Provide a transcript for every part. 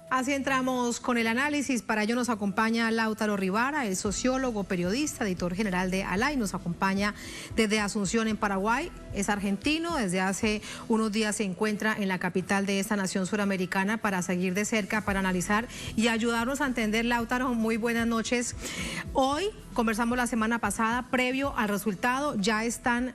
Así entramos con el análisis. Para ello nos acompaña Lautaro Rivara, el sociólogo, periodista, editor general de Alay. Nos acompaña desde Asunción, en Paraguay. Es argentino. Desde hace unos días se encuentra en la capital de esta nación suramericana para seguir de cerca, para analizar y ayudarnos a entender. Lautaro, muy buenas noches. Hoy conversamos la semana pasada, previo al resultado. Ya están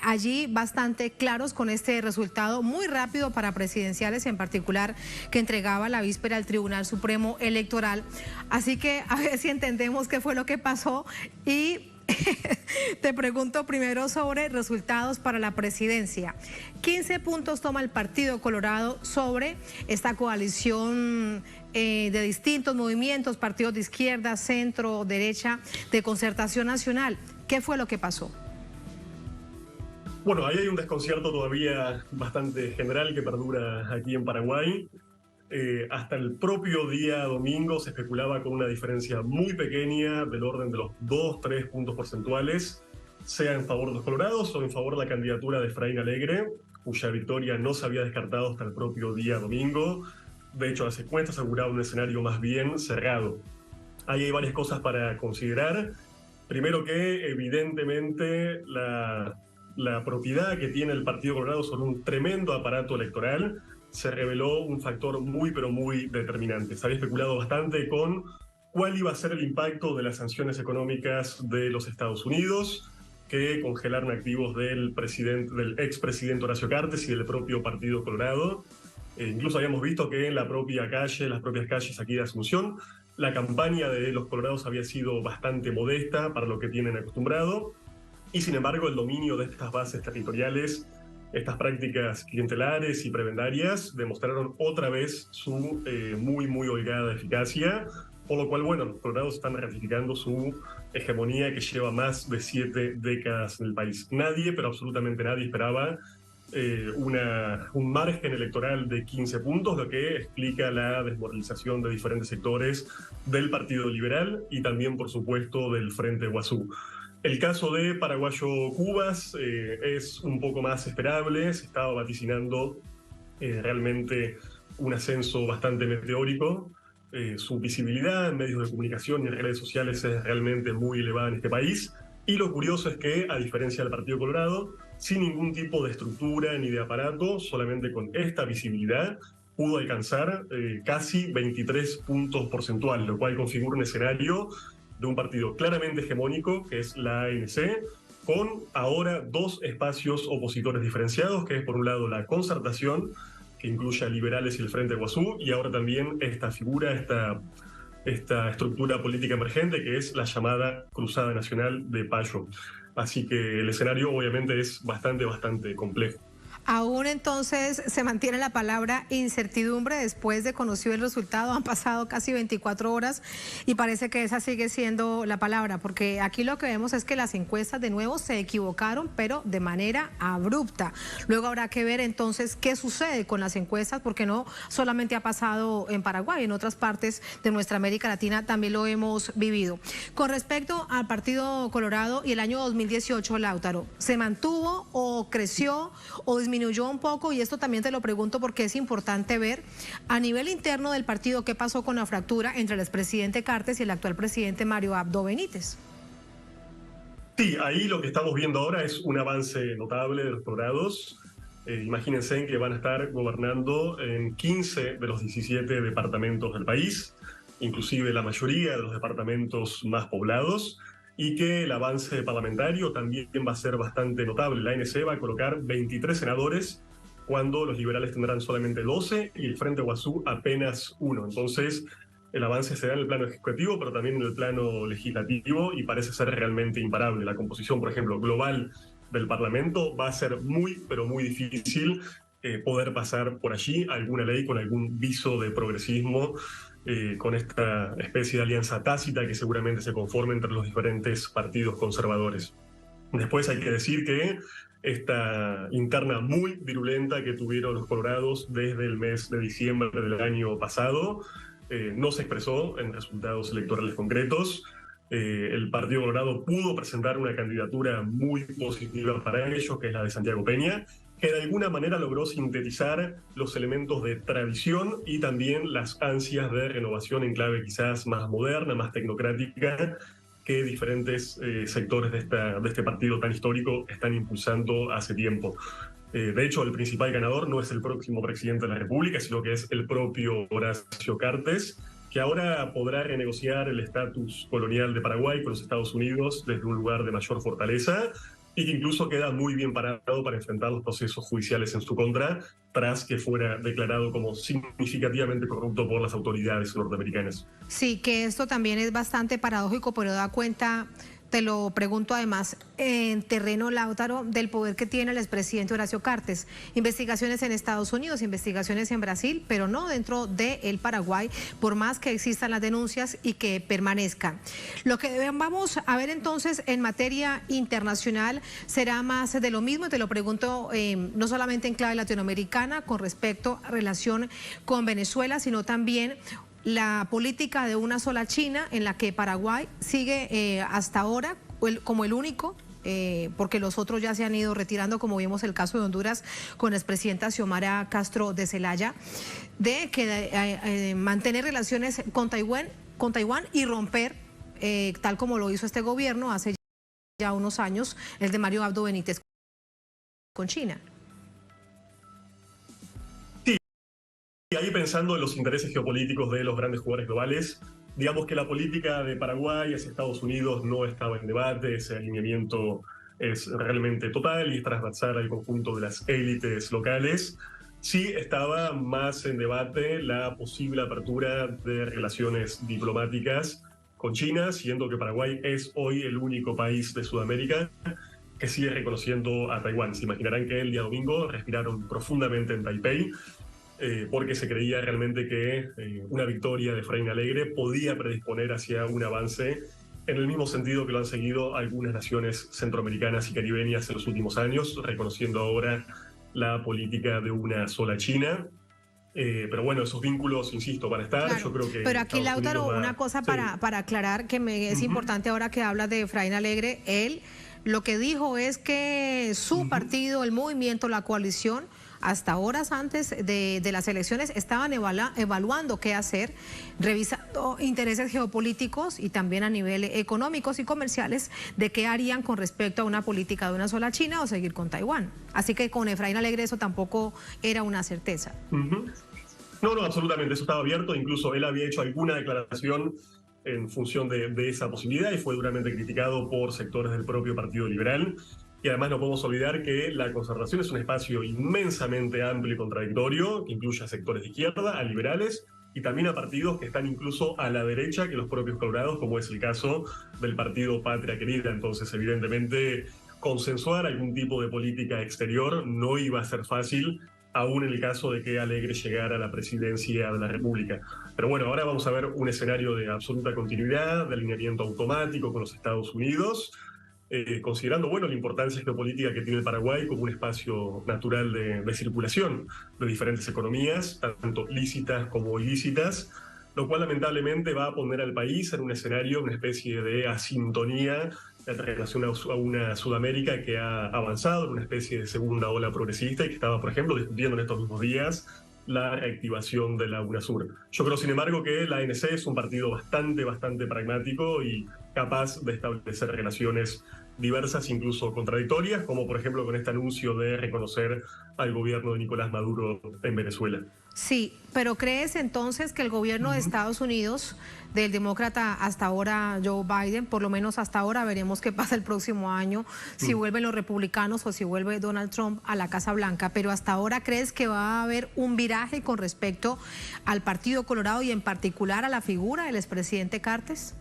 allí bastante claros con este resultado muy rápido para presidenciales, en particular que entregaba la víspera al Tribunal Supremo Electoral. Así que a ver si entendemos qué fue lo que pasó y te pregunto primero sobre resultados para la presidencia. 15 puntos toma el Partido Colorado sobre esta coalición de distintos movimientos, partidos de izquierda, centro, derecha, de Concertación Nacional. ¿Qué fue lo que pasó? Bueno, ahí hay un desconcierto todavía bastante general que perdura aquí en Paraguay. Hasta el propio día domingo se especulaba con una diferencia muy pequeña del orden de los 2-3 puntos porcentuales, sea en favor de los colorados o en favor de la candidatura de Efraín Alegre, cuya victoria no se había descartado hasta el propio día domingo. De hecho, las encuestas aseguraban un escenario más bien cerrado. Ahí hay varias cosas para considerar. Primero que, evidentemente, la propiedad que tiene el Partido Colorado sobre un tremendo aparato electoral se reveló un factor muy, pero muy determinante. Se había especulado bastante con cuál iba a ser el impacto de las sanciones económicas de los Estados Unidos, que congelaron activos del expresidente Horacio Cartes y del propio Partido Colorado. Incluso habíamos visto que en las propias calles aquí de Asunción, la campaña de los colorados había sido bastante modesta para lo que tienen acostumbrado, y sin embargo el dominio de estas bases territoriales, estas prácticas clientelares y prebendarias, demostraron otra vez su muy holgada eficacia, por lo cual, bueno, los colorados están ratificando su hegemonía que lleva más de 7 décadas en el país. Nadie, pero absolutamente nadie, esperaba un margen electoral de 15 puntos, lo que explica la desmoralización de diferentes sectores del Partido Liberal y también, por supuesto, del Frente Guazú. El caso de Paraguayo Cubas es un poco más esperable. Se estaba vaticinando realmente un ascenso bastante meteórico. Su visibilidad en medios de comunicación y en redes sociales es realmente muy elevada en este país. Y lo curioso es que, a diferencia del Partido Colorado, sin ningún tipo de estructura ni de aparato, solamente con esta visibilidad, pudo alcanzar casi 23 puntos porcentuales, lo cual configura un escenario de un partido claramente hegemónico, que es la ANC, con ahora 2 espacios opositores diferenciados, que es por un lado la Concertación, que incluye a liberales y el Frente Guazú, y ahora también esta figura, esta estructura política emergente, que es la llamada Cruzada Nacional de Payo. Así que el escenario obviamente es bastante complejo. Aún entonces se mantiene la palabra incertidumbre después de conocido el resultado. Han pasado casi 24 horas y parece que esa sigue siendo la palabra, porque aquí lo que vemos es que las encuestas de nuevo se equivocaron, pero de manera abrupta. Luego habrá que ver entonces qué sucede con las encuestas, porque no solamente ha pasado en Paraguay, en otras partes de nuestra América Latina también lo hemos vivido. Con respecto al Partido Colorado y el año 2018, Lautaro, ¿se mantuvo o creció o disminuyó un poco? Y esto también te lo pregunto porque es importante ver a nivel interno del partido qué pasó con la fractura entre el expresidente Cartes y el actual presidente Mario Abdo Benítez. Sí, ahí lo que estamos viendo ahora es un avance notable de los colorados. Imagínense en que van a estar gobernando en 15 de los 17 departamentos del país, inclusive la mayoría de los departamentos más poblados, y que el avance parlamentario también va a ser bastante notable. La ANC va a colocar 23 senadores cuando los liberales tendrán solamente 12 y el Frente Guazú apenas 1. Entonces, el avance se da en el plano ejecutivo, pero también en el plano legislativo, y parece ser realmente imparable. La composición, por ejemplo, global del Parlamento va a ser muy difícil poder pasar por allí alguna ley con algún viso de progresismo, con esta especie de alianza tácita que seguramente se conforme entre los diferentes partidos conservadores. Después hay que decir que esta interna muy virulenta que tuvieron los colorados desde el mes de diciembre del año pasado no se expresó en resultados electorales concretos. El Partido Colorado pudo presentar una candidatura muy positiva para ellos, que es la de Santiago Peña, que de alguna manera logró sintetizar los elementos de tradición y también las ansias de renovación en clave quizás más moderna, más tecnocrática, que diferentes sectores de este partido tan histórico están impulsando hace tiempo. De hecho, el principal ganador no es el próximo presidente de la República, sino que es el propio Horacio Cartes, que ahora podrá renegociar el estatus colonial de Paraguay con los Estados Unidos desde un lugar de mayor fortaleza y que incluso queda muy bien parado para enfrentar los procesos judiciales en su contra, tras que fuera declarado como significativamente corrupto por las autoridades norteamericanas. Sí, que esto también es bastante paradójico, pero da cuenta, te lo pregunto además, en terreno, Lautaro, del poder que tiene el expresidente Horacio Cartes. Investigaciones en Estados Unidos, investigaciones en Brasil, pero no dentro del Paraguay, por más que existan las denuncias y que permanezcan. Lo que vamos a ver entonces en materia internacional será más de lo mismo, te lo pregunto no solamente en clave latinoamericana con respecto a relación con Venezuela, sino también la política de una sola China, en la que Paraguay sigue hasta ahora como el único, porque los otros ya se han ido retirando, como vimos el caso de Honduras con la expresidenta Xiomara Castro de Zelaya, de mantener relaciones con Taiwán y romper, tal como lo hizo este gobierno hace ya unos años, el de Mario Abdo Benítez con China. Y ahí pensando en los intereses geopolíticos de los grandes jugadores globales, digamos que la política de Paraguay hacia Estados Unidos no estaba en debate, ese alineamiento es realmente total y es transversal al conjunto de las élites locales. Sí estaba más en debate la posible apertura de relaciones diplomáticas con China, siendo que Paraguay es hoy el único país de Sudamérica que sigue reconociendo a Taiwán. Se imaginarán que el día domingo respiraron profundamente en Taipei, porque se creía realmente que una victoria de Efraín Alegre podía predisponer hacia un avance en el mismo sentido que lo han seguido algunas naciones centroamericanas y caribeñas en los últimos años, reconociendo ahora la política de una sola China. Pero bueno, esos vínculos, insisto, van a estar. Claro, yo creo que pero aquí, Lautaro, una cosa para aclarar que me es importante ahora que hablas de Efraín Alegre. Él lo que dijo es que su partido, el movimiento, la coalición, hasta horas antes de las elecciones estaban evaluando qué hacer, revisando intereses geopolíticos y también a nivel económicos y comerciales de qué harían con respecto a una política de una sola China o seguir con Taiwán. Así que con Efraín Alegre eso tampoco era una certeza. No, absolutamente, eso estaba abierto. Incluso él había hecho alguna declaración en función de esa posibilidad y fue duramente criticado por sectores del propio Partido Liberal. Y además no podemos olvidar que la concertación es un espacio inmensamente amplio y contradictorio, que incluye a sectores de izquierda, a liberales y también a partidos que están incluso a la derecha que los propios colorados, como es el caso del partido Patria Querida. Entonces, evidentemente, consensuar algún tipo de política exterior no iba a ser fácil, aún en el caso de que Alegre llegara a la presidencia de la República. Pero bueno, ahora vamos a ver un escenario de absoluta continuidad, de alineamiento automático con los Estados Unidos, considerando bueno, la importancia geopolítica que tiene el Paraguay como un espacio natural de circulación de diferentes economías, tanto lícitas como ilícitas, lo cual lamentablemente va a poner al país en un escenario, una especie de asintonía en relación a una Sudamérica que ha avanzado en una especie de segunda ola progresista y que estaba, por ejemplo, discutiendo en estos mismos días la reactivación de la UNASUR. Yo creo, sin embargo, que la ANC es un partido bastante pragmático y capaz de establecer relaciones diversas, incluso contradictorias, como por ejemplo con este anuncio de reconocer al gobierno de Nicolás Maduro en Venezuela. Sí, pero ¿crees entonces que el gobierno de Estados Unidos, del demócrata hasta ahora Joe Biden, por lo menos hasta ahora, veremos qué pasa el próximo año, si vuelven los republicanos o si vuelve Donald Trump a la Casa Blanca, pero hasta ahora crees que va a haber un viraje con respecto al Partido Colorado y en particular a la figura del expresidente Cartes?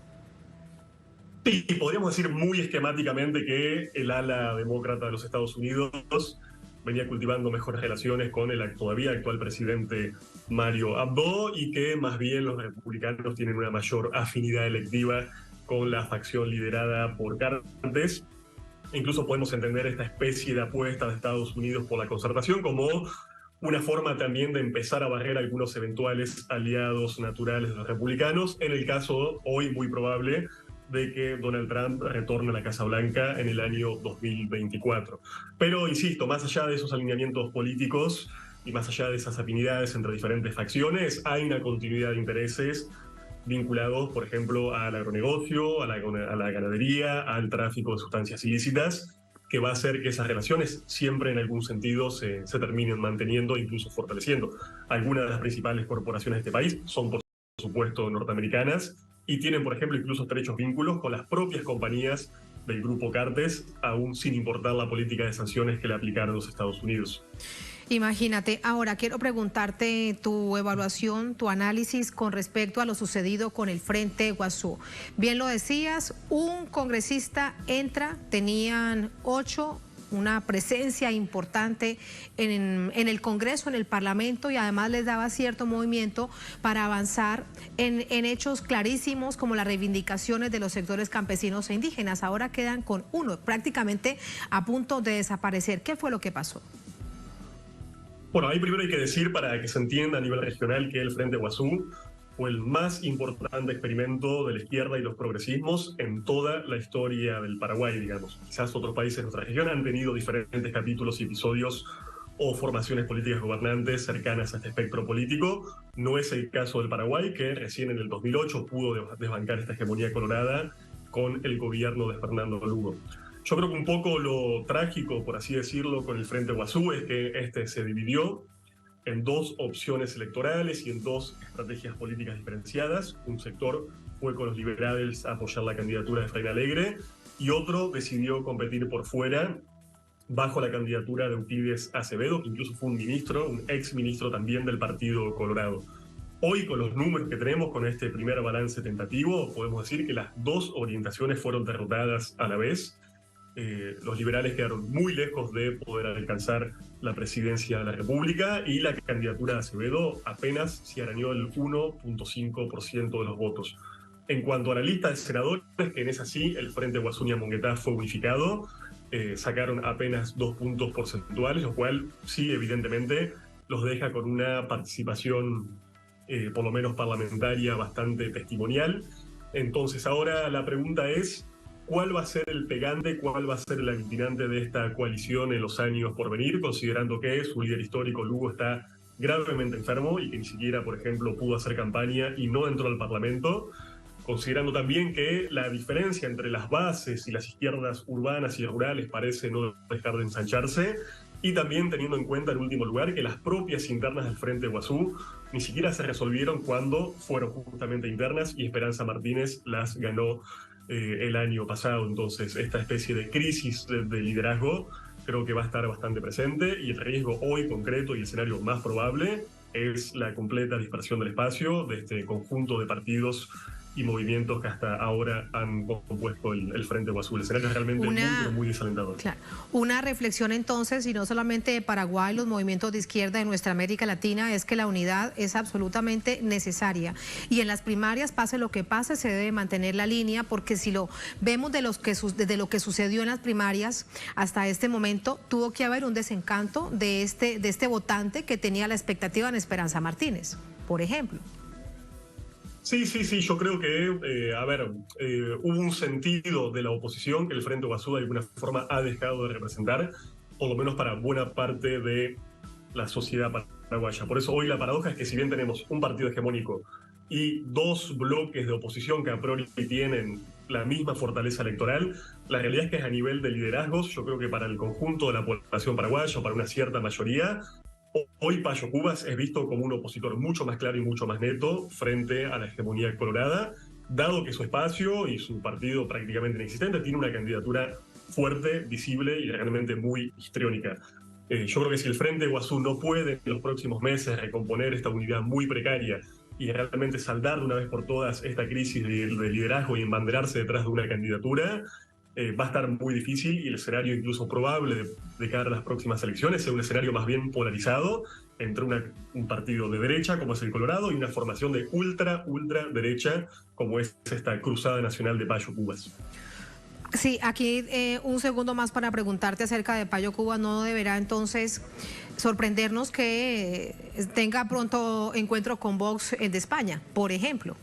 Sí, podríamos decir muy esquemáticamente que el ala demócrata de los Estados Unidos venía cultivando mejores relaciones con el todavía actual presidente Mario Abdo y que más bien los republicanos tienen una mayor afinidad electiva con la facción liderada por Cartes. Incluso podemos entender esta especie de apuesta de Estados Unidos por la concertación como una forma también de empezar a barrer algunos eventuales aliados naturales de los republicanos, en el caso hoy muy probable de que Donald Trump retorne a la Casa Blanca en el año 2024. Pero, insisto, más allá de esos alineamientos políticos y más allá de esas afinidades entre diferentes facciones, hay una continuidad de intereses vinculados, por ejemplo, al agronegocio, a la ganadería, al tráfico de sustancias ilícitas, que va a hacer que esas relaciones siempre en algún sentido se terminen manteniendo e incluso fortaleciendo. Algunas de las principales corporaciones de este país son, por supuesto, norteamericanas y tienen, por ejemplo, incluso estrechos vínculos con las propias compañías del grupo Cartes, aún sin importar la política de sanciones que le aplicaron los Estados Unidos. Imagínate, ahora quiero preguntarte tu evaluación, tu análisis con respecto a lo sucedido con el Frente Guasú. Bien lo decías, un congresista entra, tenían 8, una presencia importante en el Congreso, en el Parlamento, y además les daba cierto movimiento para avanzar en hechos clarísimos como las reivindicaciones de los sectores campesinos e indígenas. Ahora quedan con 1, prácticamente a punto de desaparecer. ¿Qué fue lo que pasó? Bueno, ahí primero hay que decir, para que se entienda a nivel regional, que el Frente Guasú fue el más importante experimento de la izquierda y los progresismos en toda la historia del Paraguay, digamos. Quizás otros países de nuestra región han tenido diferentes capítulos y episodios o formaciones políticas gobernantes cercanas a este espectro político. No es el caso del Paraguay, que recién en el 2008 pudo desbancar esta hegemonía colorada con el gobierno de Fernando Lugo. Yo creo que un poco lo trágico, por así decirlo, con el Frente Guasú es que este se dividió en 2 opciones electorales y en 2 estrategias políticas diferenciadas. Un sector fue con los liberales a apoyar la candidatura de Efraín Alegre y otro decidió competir por fuera bajo la candidatura de Euclides Acevedo, que incluso fue un ministro, un ex ministro también del Partido Colorado. Hoy, con los números que tenemos, con este primer balance tentativo, podemos decir que las 2 orientaciones fueron derrotadas a la vez. Los liberales quedaron muy lejos de poder alcanzar la presidencia de la República y la candidatura de Acevedo apenas se arañó el 1.5% de los votos. En cuanto a la lista de senadores, que en esa sí, el Frente Guasú-Ñamonguetá fue unificado, sacaron apenas 2 puntos porcentuales, lo cual sí, evidentemente, los deja con una participación, por lo menos parlamentaria, bastante testimonial. Entonces ahora la pregunta es: ¿cuál va a ser el pegante, cuál va a ser el aglutinante de esta coalición en los años por venir, considerando que su líder histórico, Lugo, está gravemente enfermo y que ni siquiera, por ejemplo, pudo hacer campaña y no entró al Parlamento? Considerando también que la diferencia entre las bases y las izquierdas urbanas y rurales parece no dejar de ensancharse, y también teniendo en cuenta, en último lugar, que las propias internas del Frente Guasú ni siquiera se resolvieron cuando fueron justamente internas y Esperanza Martínez las ganó el año pasado. Entonces, esta especie de crisis de liderazgo creo que va a estar bastante presente, y el riesgo hoy concreto y el escenario más probable es la completa dispersión del espacio de este conjunto de partidos y movimientos que hasta ahora han compuesto el Frente Guasú. El escenario es realmente muy desalentador. Claro. Una reflexión entonces, y no solamente de Paraguay, los movimientos de izquierda de nuestra América Latina, es que la unidad es absolutamente necesaria. Y en las primarias, pase lo que pase, se debe mantener la línea, porque si lo vemos desde lo que sucedió en las primarias hasta este momento, tuvo que haber un desencanto de este votante que tenía la expectativa en Esperanza Martínez, por ejemplo. Sí, yo creo que, hubo un sentido de la oposición que el Frente Guasú de alguna forma ha dejado de representar, por lo menos para buena parte de la sociedad paraguaya. Por eso hoy la paradoja es que si bien tenemos un partido hegemónico y 2 bloques de oposición que a priori tienen la misma fortaleza electoral, la realidad es que es a nivel de liderazgos. Yo creo que para el conjunto de la población paraguaya, o para una cierta mayoría, hoy Payo Cubas es visto como un opositor mucho más claro y mucho más neto frente a la hegemonía colorada, dado que su espacio y su partido prácticamente inexistente tiene una candidatura fuerte, visible y realmente muy histriónica. Yo creo que si el Frente Guasú no puede en los próximos meses recomponer esta unidad muy precaria y realmente saldar de una vez por todas esta crisis de liderazgo y embanderarse detrás de una candidatura, va a estar muy difícil, y el escenario incluso probable de cara a las próximas elecciones es un escenario más bien polarizado entre un partido de derecha como es el Colorado y una formación de ultra derecha como es esta Cruzada Nacional de Payo Cubas. Sí, aquí un segundo más para preguntarte acerca de Payo Cubas. ¿No deberá entonces sorprendernos que tenga pronto encuentro con Vox de España, por ejemplo?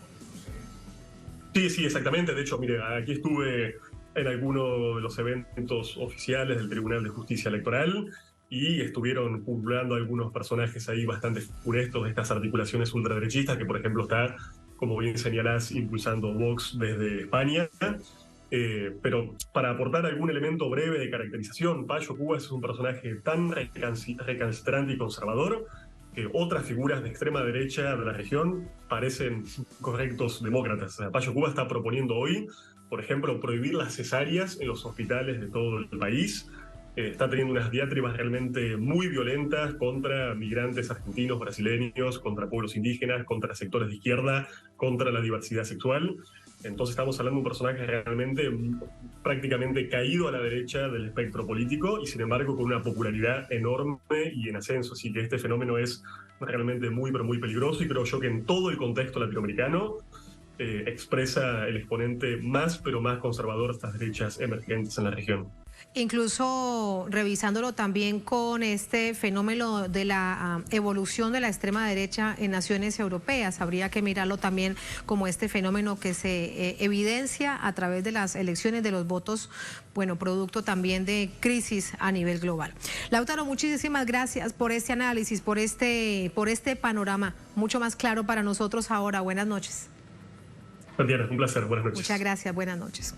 Sí, exactamente. De hecho, mire, aquí estuve en alguno de los eventos oficiales del Tribunal de Justicia Electoral y estuvieron pululando algunos personajes ahí bastante funestos de estas articulaciones ultraderechistas, que por ejemplo está, como bien señalás, impulsando Vox desde España. Pero para aportar algún elemento breve de caracterización, Payo Cubas es un personaje tan recalcitrante y conservador que otras figuras de extrema derecha de la región parecen correctos demócratas. O sea, Payo Cubas está proponiendo hoy, por ejemplo, prohibir las cesáreas en los hospitales de todo el país. Está teniendo unas diatribas realmente muy violentas contra migrantes argentinos, brasileños, contra pueblos indígenas, contra sectores de izquierda, contra la diversidad sexual. Entonces estamos hablando de un personaje realmente prácticamente caído a la derecha del espectro político y sin embargo con una popularidad enorme y en ascenso. Así que este fenómeno es realmente muy, pero muy peligroso y creo yo que en todo el contexto latinoamericano expresa el exponente más, pero más conservador de estas derechas emergentes en la región. Incluso revisándolo también con este fenómeno de la evolución de la extrema derecha en naciones europeas, habría que mirarlo también como este fenómeno que se evidencia a través de las elecciones de los votos, bueno, producto también de crisis a nivel global. Lautaro, muchísimas gracias por este análisis, por este panorama mucho más claro para nosotros ahora. Buenas noches. Tatiana, un placer. Buenas noches. Muchas gracias. Buenas noches.